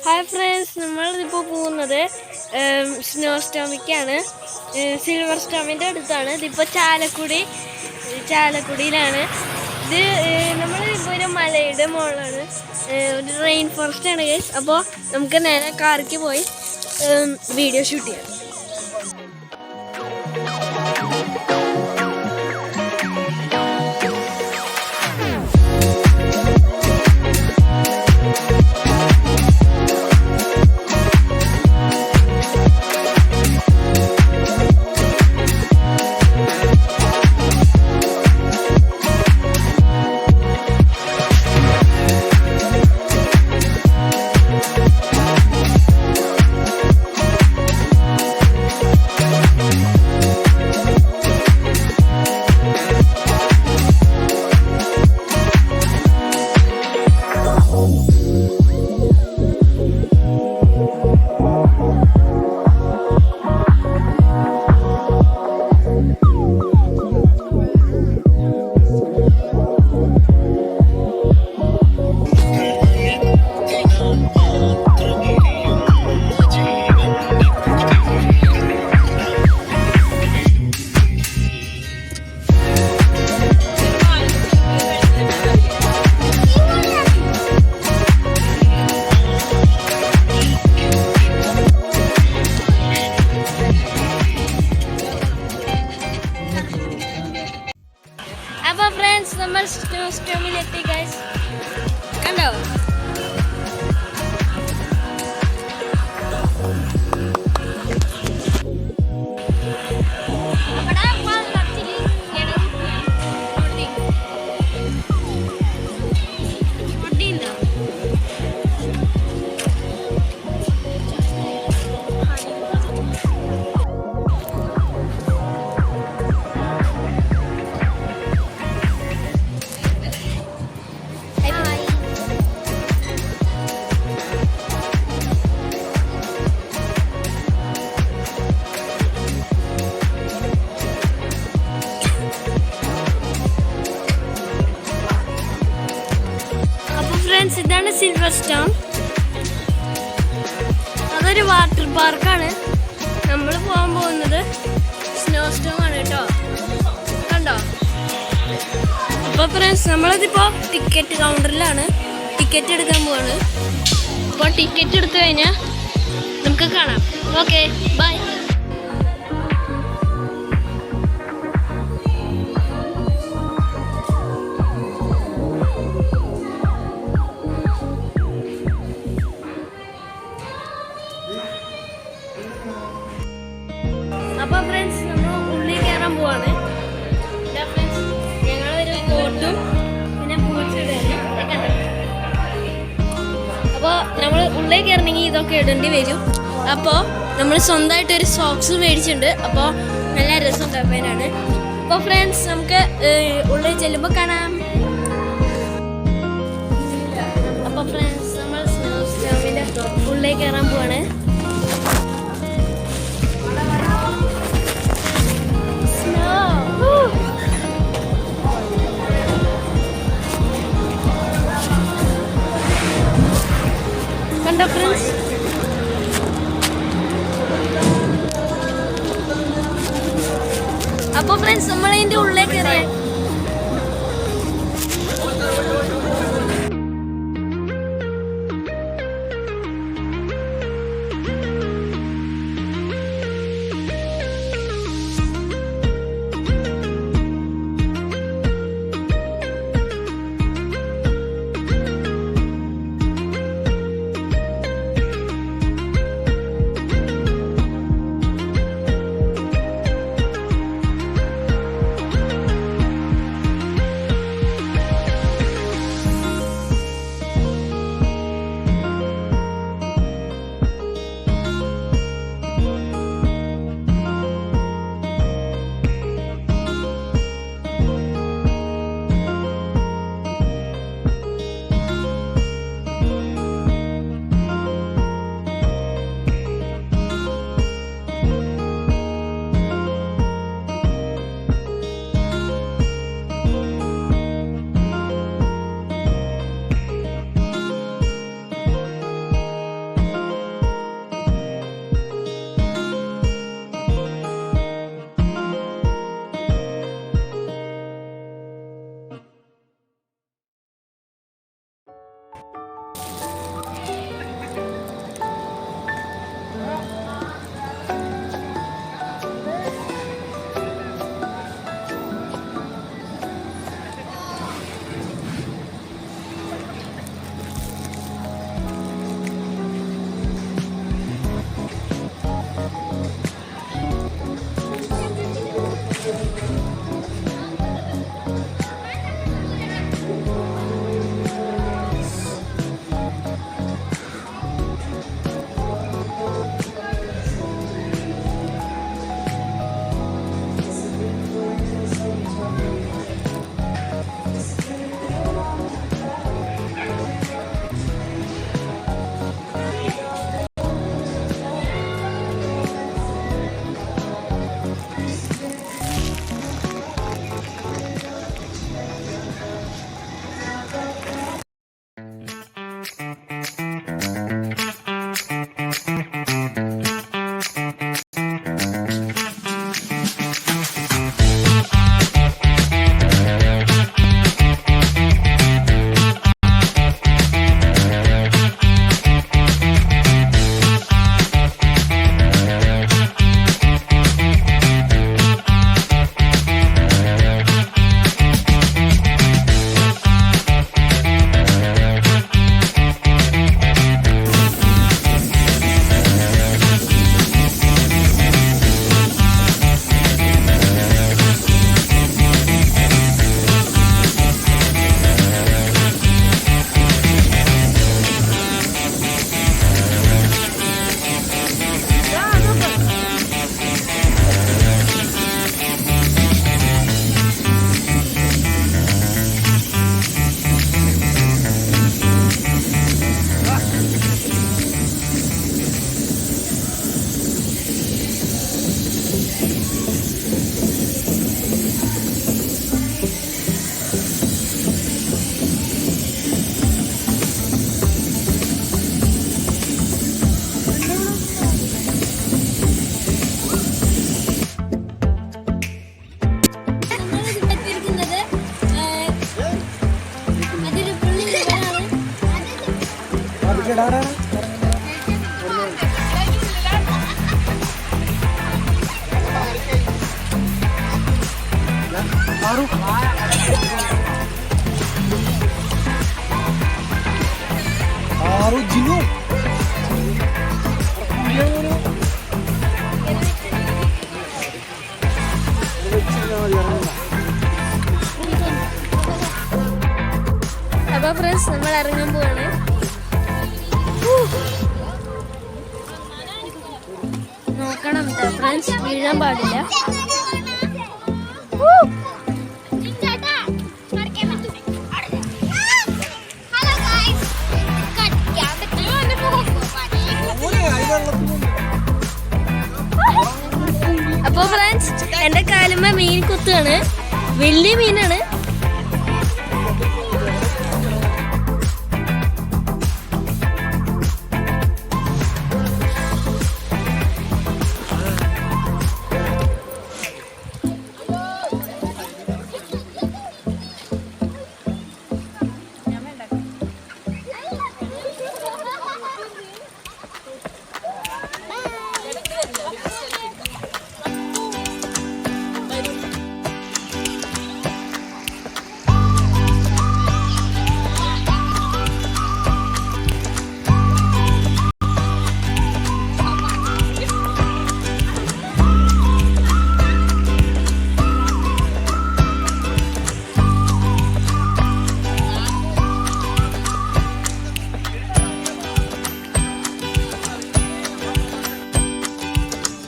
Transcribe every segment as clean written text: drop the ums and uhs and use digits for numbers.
Hi friends, we are going to Snow Storm.It. Silver Storm.It. This is Chalakudi. This is rainforest. So, we can car video shoot. Friends, we are Snow Storm.It, guys. Hello. Friends, this is Silver Storm. This is a water park. We are going to Snow Storm. Friends, we are at the ticket counter. Ticket. Okay, bye. Friends, we are going to socks. Friends, friends, we are going to JINU. അപ്പോൾ friends നമ്മൾ ഇറങ്ങാൻ പോവാണ്. നോക്കണം friends, വീഴാൻ പാടില്ല. അപ്പോൾ friends എൻ്റെ കാലുമ്മ മീൻ കുത്തുകയാണ്. വലിയ മീനാണ്.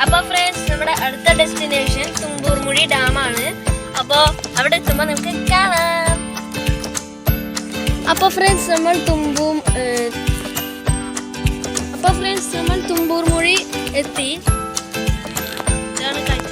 അപ്പോൾ ഫ്രണ്ട്സ് നമ്മുടെ അടുത്ത ഡെസ്റ്റിനേഷൻ തുമ്പൂർമുഴി ഡാമാണ്. അപ്പോൾ അവിടെ എത്തുമ്പോൾ നമുക്ക് കാണാം. അപ്പോൾ ഫ്രണ്ട്സ് നമ്മൾ തുമ്പൂർമുഴി എത്തി. ഇതാണ് കാഴ്ച.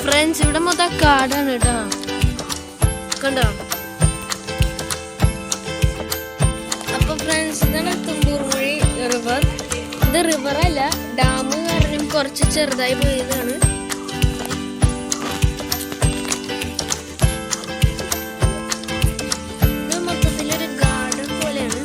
ഫ്രണ്ട്സ് ഇവിടെ മൊത്തം കാടാണ് കേട്ടോ, കണ്ടോ. അപ്പൊ ഫ്രണ്ട്സ് ഇതാണ് തുമ്പൂർമുഴി റിവർ. ഇത് റിവറല്ല, ഡാം കാരണം കുറച്ച് ചെറുതായി പോയതാണ്. ഇത് മൊത്തത്തിലൊരു ഗാർഡൻ പോലെയാണ്.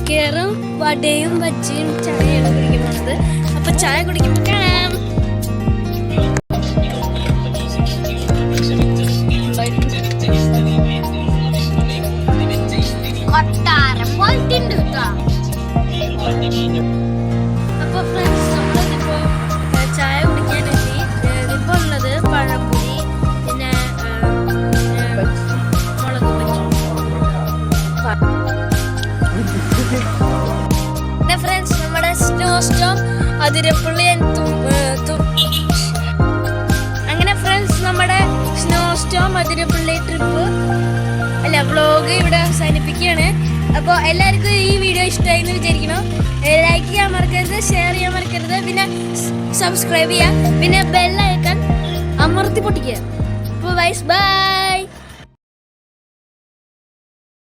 മിക്കവാറും വടയും ബജ്ജിയും ചായയാണ് കുടിക്കുന്നത്. അപ്പൊ ചായ കുടിക്കുമ്പോൾ കാണാം. അപ്പൊ ഫ്രണ്ട്സ് നമ്മളിപ്പോ ചായ കുടിക്കാനെത്തി. ഇതിപ്പോ ഉള്ളത് പഴംപൊരി, പിന്നെ മുളക് ബജ്ജി. പിന്നെ ഫ്രണ്ട്സ് നമ്മുടെ സ്നോ സ്റ്റോം അതിരപ്പള്ളി അങ്ങനെ ഫ്രണ്ട്സ് നമ്മുടെ snow Storm Athirappilly trip vlog ഇവിടെ അവസാനിപ്പിക്കുകയാണ്. അപ്പോൾ എല്ലാവർക്കും ഈ വീഡിയോ ഇഷ്ടമായി എന്ന് വിചാരിക്കണം. ലൈക്ക് ചെയ്യാൻ മറക്കരുത്, ഷെയർ ചെയ്യാൻ മറക്കരുത്, പിന്നെ സബ്സ്ക്രൈബ് ചെയ്യുക, പിന്നെ ബെൽ ഐക്കൺ അമർത്തി പൊട്ടിക്കുക. അപ്പോൾ ബൈ.